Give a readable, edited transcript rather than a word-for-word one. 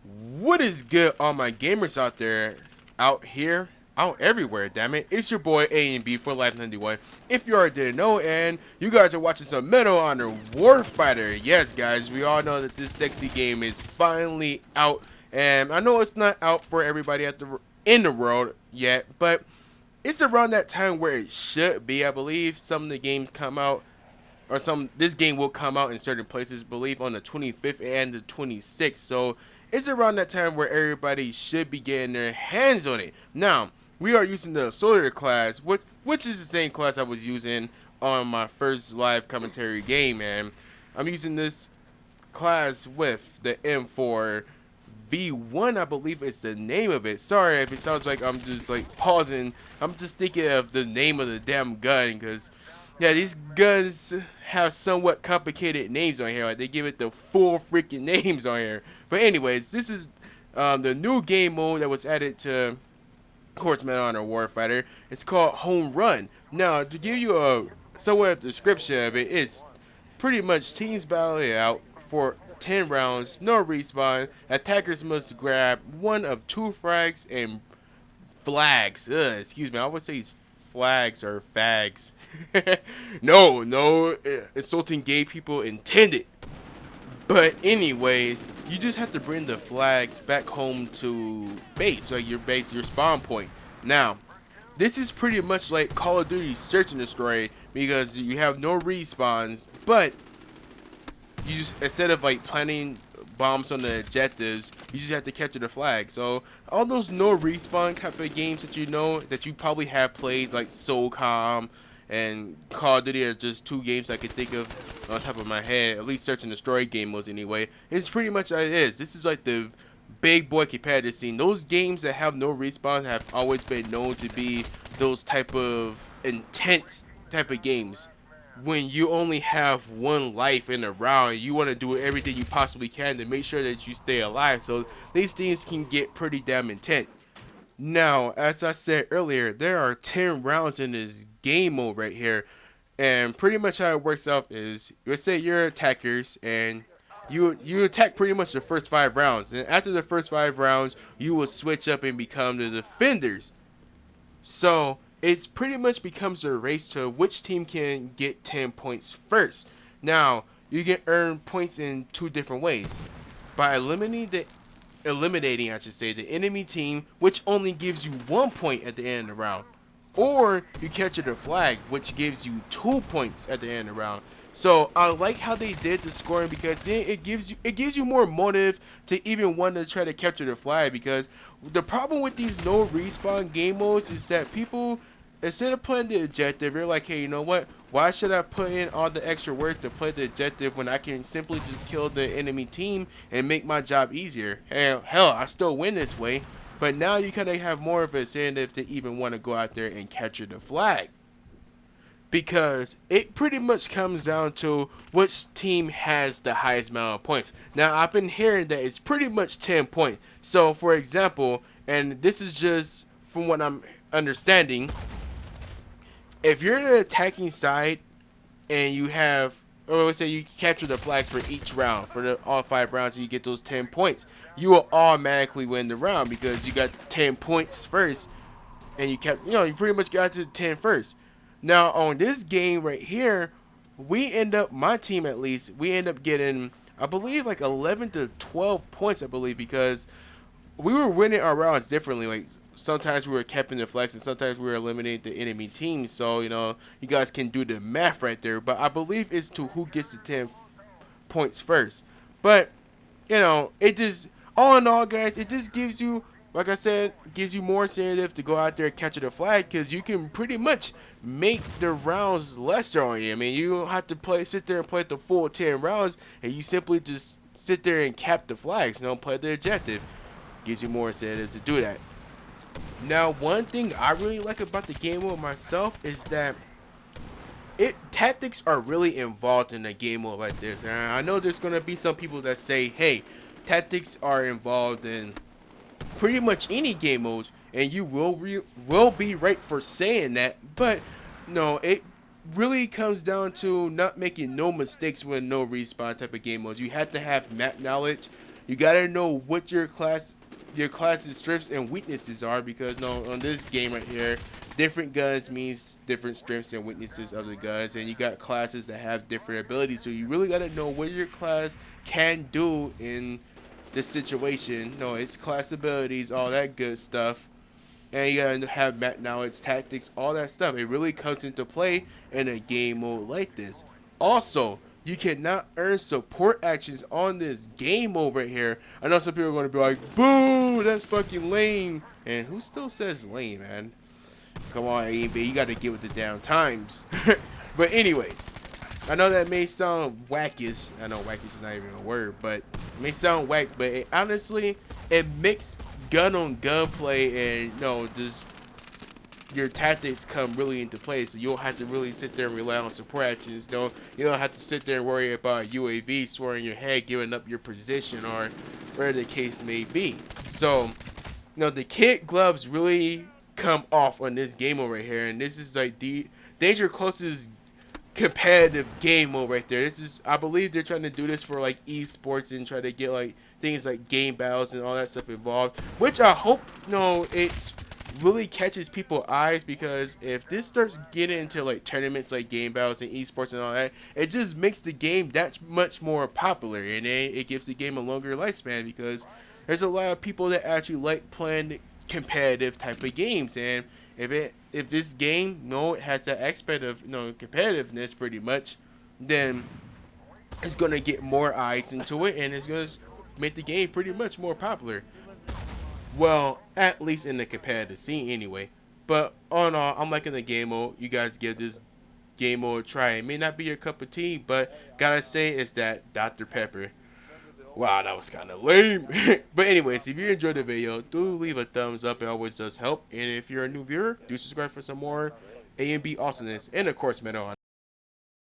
What is good, all my gamers out there, out here, out everywhere, damn it. It's your boy A and B for Life 91. If you already didn't know, and you guys are watching some Medal of Honor Warfighter. Yes, guys, we all know that this sexy game is finally out, and I know it's not out for everybody in the world yet, but it's around that time where it should be. I believe some of the games come out, or this game will come out in certain places, believe on the 25th and the 26th. So it's around that time where everybody should be getting their hands on it. Now, we are using the Soldier class, which is the same class I was using on my first live commentary game, and I'm using this class with the M4 V1, I believe it's the name of it. Sorry if it sounds like I'm just like pausing. I'm just thinking of the name of the damn gun, because yeah, these guns have somewhat complicated names on here. Like, they give it the full freaking names on here. But anyways, this is the new game mode that was added to, of course, Medal of Honor Warfighter. It's called Home Run. Now, to give you a somewhat of a description of it, it's pretty much teams battle it out for 10 rounds, no respawn. Attackers must grab one of two frags and flags. Excuse me, I would say flags or fags. No, insulting gay people intended. But anyways, you just have to bring the flags back home to base, like your base, your spawn point. Now, this is pretty much like Call of Duty Search and Destroy, because you have no respawns, but you just, instead of like planting bombs on the objectives, you just have to capture the flag. So all those no respawn type of games that you know that you probably have played, like SOCOM and Call of Duty, are just two games I could think of on top of my head, at least Search and Destroy game modes anyway. It's pretty much how it is. This is like the big boy competitive scene. Those games that have no respawn have always been known to be those type of intense type of games. When you only have one life in a round, you want to do everything you possibly can to make sure that you stay alive. So these things can get pretty damn intense. Now, as I said earlier, there are 10 rounds in this game mode right here. And pretty much how it works out is, let's say you're attackers, and you attack pretty much the first 5 rounds. And after the first 5 rounds, you will switch up and become the defenders. So it pretty much becomes a race to which team can get 10 points first. Now, you can earn points in two different ways. By eliminating, I should say, the enemy team, which only gives you 1 point at the end of the round. Or you capture the flag, which gives you 2 points at the end of the round. So I like how they did the scoring, because then it gives you more motive to even want to try to capture the flag. Because the problem with these no respawn game modes is that people, instead of playing the objective, they're like, hey, you know what? Why should I put in all the extra work to play the objective when I can simply just kill the enemy team and make my job easier? Hell, I still win this way. But now you kind of have more of an incentive to even want to go out there and capture the flag. Because it pretty much comes down to which team has the highest amount of points. Now, I've been hearing that it's pretty much 10 points. So, for example, and this is just from what I'm understanding, if you're the attacking side and you have, or let's say you capture the flags for each round, for all 5 rounds, and you get those 10 points, you will automatically win the round, because you got 10 points first, and you pretty much got to 10 first. Now, on this game right here, my team at least, we end up getting, I believe, like 11 to 12 points, I believe, because we were winning our rounds differently. Like, sometimes we were capturing the flags, and sometimes we were eliminating the enemy team. So, you guys can do the math right there. But I believe it's to who gets the 10 points first. But, it just, all in all, guys, it just gives you, like I said, gives you more incentive to go out there and capture the flag, because you can pretty much make the rounds lesser on you. I mean, you don't have to sit there and play the full 10 rounds, and you simply just sit there and cap the flags, play the objective. Gives you more incentive to do that. Now, one thing I really like about the game mode myself is that tactics are really involved in a game mode like this. And I know there's gonna be some people that say, hey, tactics are involved in pretty much any game modes, and you will be right for saying that. But no, it really comes down to not making no mistakes with no respawn type of game modes. You have to have map knowledge. You gotta know what your class's strengths and weaknesses are, because on this game right here, different guns means different strengths and weaknesses of the guns, and you got classes that have different abilities. So you really gotta know what your class can do in this situation. Its class abilities, all that good stuff. And you gotta have map knowledge, tactics, all that stuff. It really comes into play in a game mode like this. Also, you cannot earn support actions on this game mode right here. I know some people are gonna be like, "Boo, that's fucking lame." And who still says lame, man? Come on, AB, you gotta get with the down times. But anyways, I know that may sound wackish. I know wackish is not even a word, but it may sound whack. But honestly, it makes gun on gun play, and just your tactics come really into play. So you don't have to really sit there and rely on support actions. You don't have to sit there and worry about UAV soaring your head, giving up your position, or whatever the case may be. So the kid gloves really come off on this game mode right here, and this is like the danger closest competitive game mode right there. This is, I believe they're trying to do this for like esports and try to get like things like game battles and all that stuff involved, which I hope it really catches people's eyes, because if this starts getting into like tournaments like game battles and esports and all that, it just makes the game that much more popular, and it gives the game a longer lifespan, because there's a lot of people that actually like playing competitive type of games. And if this game it has that aspect of competitiveness pretty much, then it's gonna get more eyes into it, and it's gonna make the game pretty much more popular. Well, at least in the competitive scene anyway. But all in all, I'm liking the game mode. You guys give this game mode a try. It may not be your cup of tea, but gotta say it's that Dr. Pepper. Wow, that was kind of lame. But anyways, if you enjoyed the video, do leave a thumbs up. It always does help. And if you're a new viewer, do subscribe for some more A and B awesomeness. And of course, Medal of Honor.